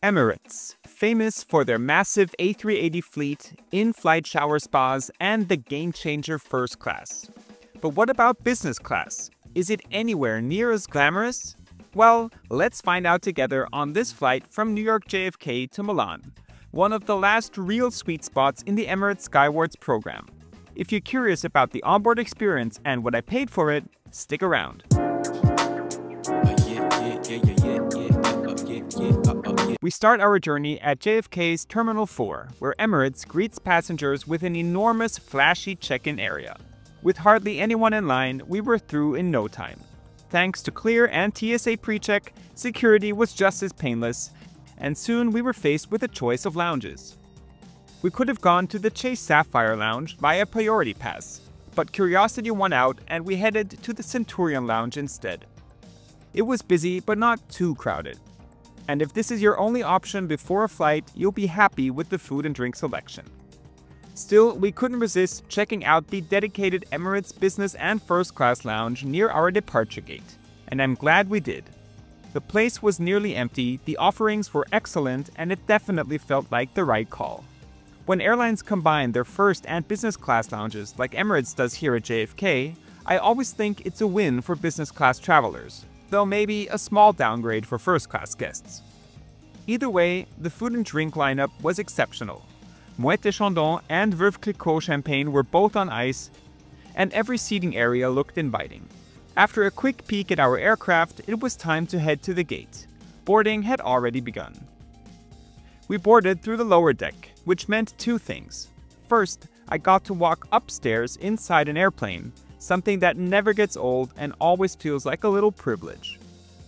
Emirates, famous for their massive A380 fleet, in-flight shower spas, and the game-changer first class. But what about business class? Is it anywhere near as glamorous? Well, let's find out together on this flight from New York JFK to Milan, one of the last real sweet spots in the Emirates Skywards program. If you're curious about the onboard experience and what I paid for it, stick around. We start our journey at JFK's Terminal 4, where Emirates greets passengers with an enormous, flashy check-in area. With hardly anyone in line, we were through in no time. Thanks to clear and TSA pre-check, security was just as painless, and soon we were faced with a choice of lounges. We could have gone to the Chase Sapphire Lounge via Priority Pass, but curiosity won out and we headed to the Centurion Lounge instead. It was busy but not too crowded. And if this is your only option before a flight, you'll be happy with the food and drink selection. Still, we couldn't resist checking out the dedicated Emirates Business and First Class Lounge near our departure gate, and I'm glad we did. The place was nearly empty, the offerings were excellent, and it definitely felt like the right call. When airlines combine their first and business class lounges like Emirates does here at JFK, I always think it's a win for business class travelers, though maybe a small downgrade for first class guests. Either way, the food and drink lineup was exceptional. Moët de Chandon and Veuve Clicquot champagne were both on ice, and every seating area looked inviting. After a quick peek at our aircraft, it was time to head to the gate. Boarding had already begun. We boarded through the lower deck, which meant two things. First, I got to walk upstairs inside an airplane, something that never gets old and always feels like a little privilege.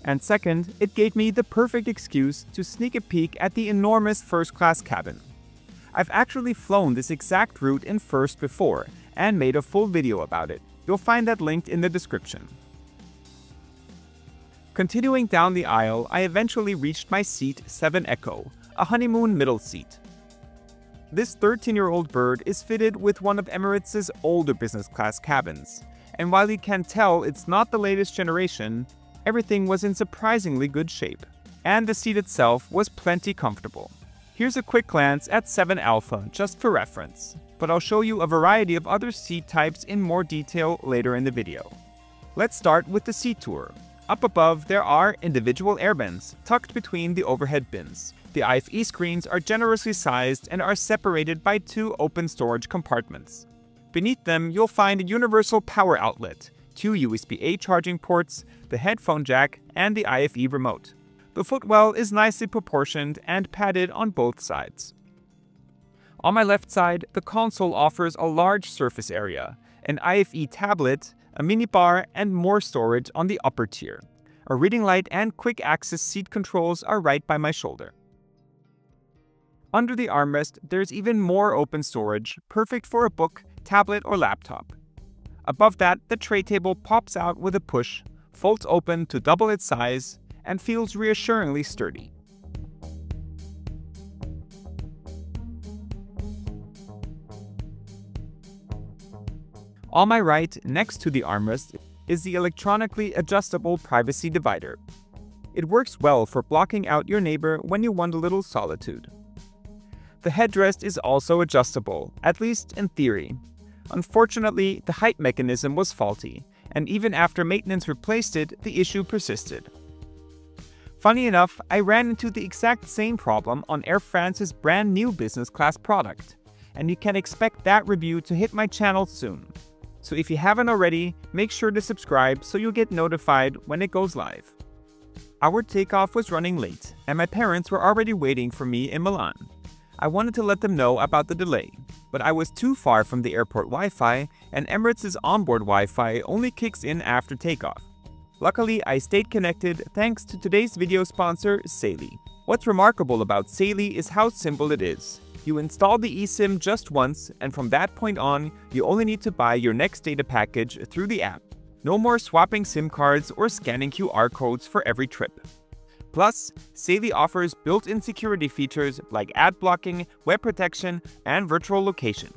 And second, it gave me the perfect excuse to sneak a peek at the enormous first-class cabin. I've actually flown this exact route in first before and made a full video about it. You'll find that linked in the description. Continuing down the aisle, I eventually reached my seat 7 Echo, a honeymoon middle seat. This 13-year-old bird is fitted with one of Emirates' older business class cabins, and while you can tell it's not the latest generation, everything was in surprisingly good shape, and the seat itself was plenty comfortable. Here's a quick glance at 7 Alpha just for reference, but I'll show you a variety of other seat types in more detail later in the video. Let's start with the seat tour. Up above, there are individual airbins tucked between the overhead bins. The IFE screens are generously sized and are separated by 2 open storage compartments. Beneath them, you'll find a universal power outlet, 2 USB-A charging ports, the headphone jack, and the IFE remote. The footwell is nicely proportioned and padded on both sides. On my left side, the console offers a large surface area, an IFE tablet, a minibar, and more storage on the upper tier. A reading light and quick access seat controls are right by my shoulder. Under the armrest, there's even more open storage, perfect for a book, tablet, or laptop. Above that, the tray table pops out with a push, folds open to double its size, and feels reassuringly sturdy. On my right, next to the armrest, is the electronically adjustable privacy divider. It works well for blocking out your neighbor when you want a little solitude. The headrest is also adjustable, at least in theory. Unfortunately, the height mechanism was faulty, and even after maintenance replaced it, the issue persisted. Funny enough, I ran into the exact same problem on Air France's brand new business class product, and you can expect that review to hit my channel soon. So if you haven't already, make sure to subscribe so you'll get notified when it goes live. Our takeoff was running late, and my parents were already waiting for me in Milan. I wanted to let them know about the delay, but I was too far from the airport Wi-Fi, and Emirates' onboard Wi-Fi only kicks in after takeoff. Luckily, I stayed connected thanks to today's video sponsor, Saily. What's remarkable about Saily is how simple it is. You install the eSIM just once, and from that point on, you only need to buy your next data package through the app. No more swapping SIM cards or scanning QR codes for every trip. Plus, Saily offers built-in security features like ad blocking, web protection, and virtual location.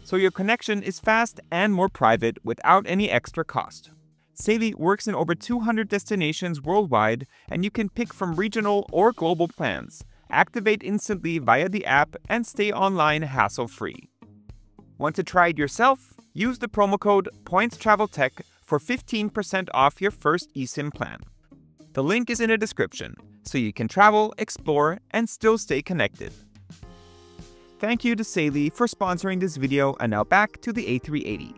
So your connection is fast and more private without any extra cost. Saily works in over 200 destinations worldwide, and you can pick from regional or global plans, activate instantly via the app, and stay online hassle-free. Want to try it yourself? Use the promo code pointstraveltech for 15% off your first eSim plan. The link is in the description, so you can travel, explore, and still stay connected. Thank you to Saily for sponsoring this video, and now back to the A380.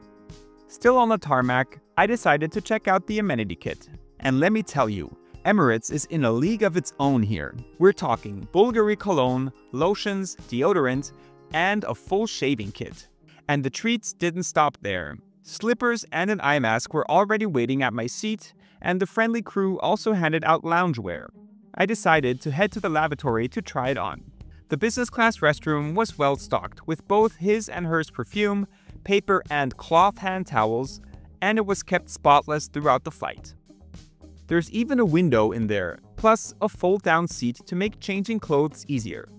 Still on the tarmac, I decided to check out the Amenity kit. And let me tell you, Emirates is in a league of its own here. We're talking Bulgari cologne, lotions, deodorant, and a full shaving kit. And the treats didn't stop there. Slippers and an eye mask were already waiting at my seat, and the friendly crew also handed out loungewear. I decided to head to the lavatory to try it on. The business class restroom was well stocked with both his and hers perfume, paper and cloth hand towels, and it was kept spotless throughout the flight. There's even a window in there, plus a fold-down seat to make changing clothes easier.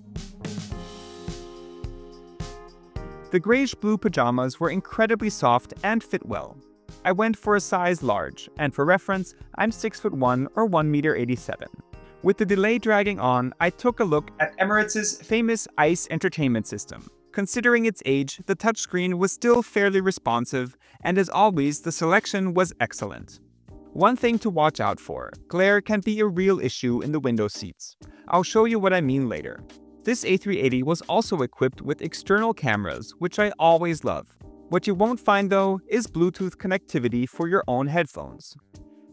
The grayish-blue pajamas were incredibly soft and fit well. I went for a size large, and for reference, I'm 6'1" or 1'87". With the delay dragging on, I took a look at Emirates' famous ICE entertainment system. Considering its age, the touchscreen was still fairly responsive, and as always, the selection was excellent. One thing to watch out for: glare can be a real issue in the window seats. I'll show you what I mean later. This A380 was also equipped with external cameras, which I always love. What you won't find though is Bluetooth connectivity for your own headphones.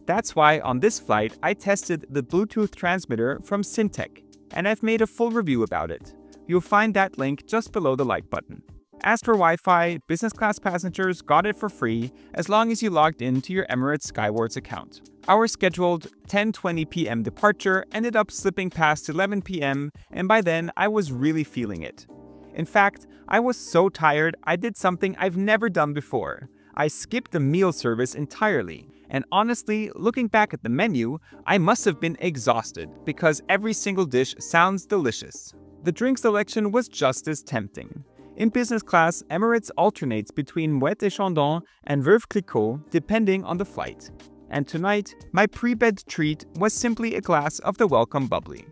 That's why on this flight I tested the Bluetooth transmitter from Syntec, and I've made a full review about it. You'll find that link just below the like button. As for Wi-Fi, business class passengers got it for free as long as you logged into your Emirates Skywards account. Our scheduled 10:20 p.m. departure ended up slipping past 11 p.m. and by then I was really feeling it. In fact, I was so tired I did something I've never done before. I skipped the meal service entirely. And honestly, looking back at the menu, I must have been exhausted because every single dish sounds delicious. The drink selection was just as tempting. In business class, Emirates alternates between Moet et Chandon and Veuve Clicquot depending on the flight. And tonight, my pre-bed treat was simply a glass of the welcome bubbly.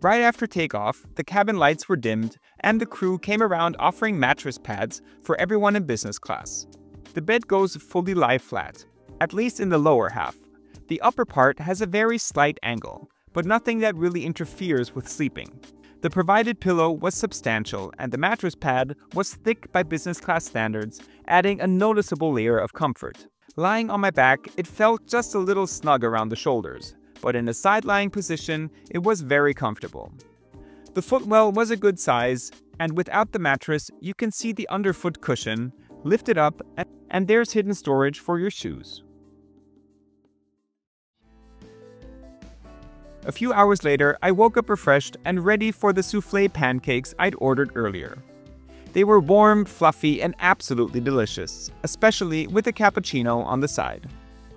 Right after takeoff, the cabin lights were dimmed and the crew came around offering mattress pads for everyone in business class. The bed goes fully lie flat, at least in the lower half. The upper part has a very slight angle, but nothing that really interferes with sleeping. The provided pillow was substantial and the mattress pad was thick by business class standards, adding a noticeable layer of comfort. Lying on my back, it felt just a little snug around the shoulders, but in a side-lying position, it was very comfortable. The footwell was a good size, and without the mattress, you can see the underfoot cushion. Lift it up, and there's hidden storage for your shoes. A few hours later, I woke up refreshed and ready for the soufflé pancakes I'd ordered earlier. They were warm, fluffy, and absolutely delicious, especially with a cappuccino on the side.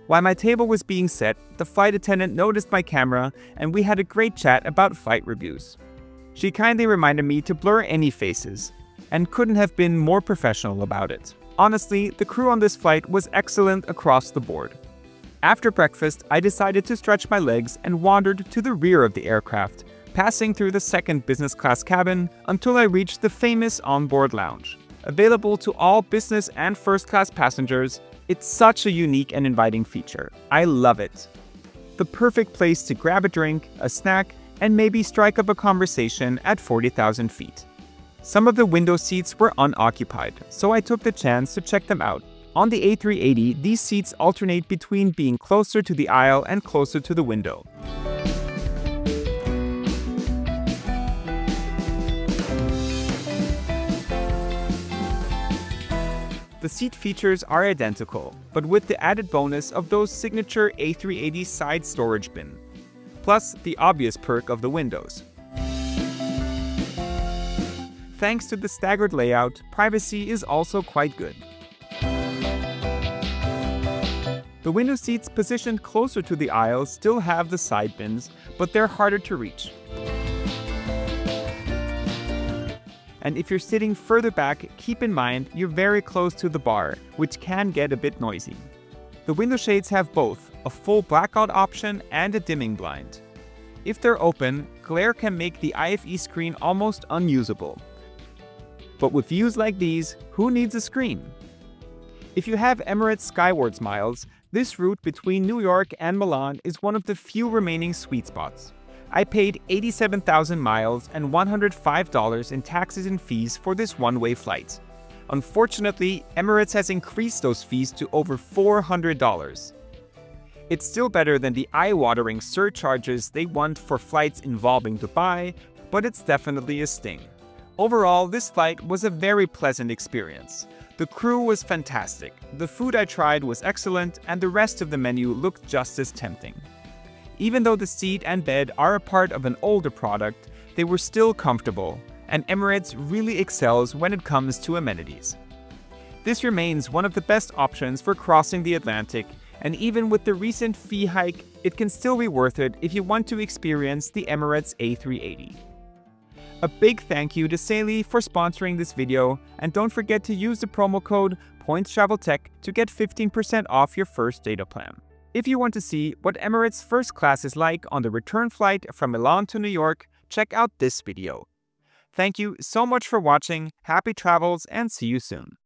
While my table was being set, the flight attendant noticed my camera and we had a great chat about flight reviews. She kindly reminded me to blur any faces, and couldn't have been more professional about it. Honestly, the crew on this flight was excellent across the board. After breakfast, I decided to stretch my legs and wandered to the rear of the aircraft, passing through the second business class cabin until I reached the famous Onboard Lounge. Available to all business and first class passengers, it's such a unique and inviting feature. I love it. The perfect place to grab a drink, a snack, and maybe strike up a conversation at 40,000 feet. Some of the window seats were unoccupied, so I took the chance to check them out. On the A380, these seats alternate between being closer to the aisle and closer to the window. The seat features are identical, but with the added bonus of those signature A380 side storage bin, plus the obvious perk of the windows. Thanks to the staggered layout, privacy is also quite good. The window seats positioned closer to the aisle still have the side bins, but they're harder to reach. And if you're sitting further back, keep in mind you're very close to the bar, which can get a bit noisy. The window shades have both a full blackout option and a dimming blind. If they're open, glare can make the IFE screen almost unusable. But with views like these, who needs a screen? If you have Emirates Skywards miles, this route between New York and Milan is one of the few remaining sweet spots. I paid 87,000 miles and $105 in taxes and fees for this one-way flight. Unfortunately, Emirates has increased those fees to over $400. It's still better than the eye-watering surcharges they want for flights involving Dubai, but it's definitely a sting. Overall, this flight was a very pleasant experience. The crew was fantastic, the food I tried was excellent, and the rest of the menu looked just as tempting. Even though the seat and bed are a part of an older product, they were still comfortable, and Emirates really excels when it comes to amenities. This remains one of the best options for crossing the Atlantic, and even with the recent fee hike, it can still be worth it if you want to experience the Emirates A380. A big thank you to Saily for sponsoring this video, and don't forget to use the promo code pointstraveltech to get 15% off your first data plan. If you want to see what Emirates first class is like on the return flight from Milan to New York, check out this video. Thank you so much for watching, happy travels, and see you soon.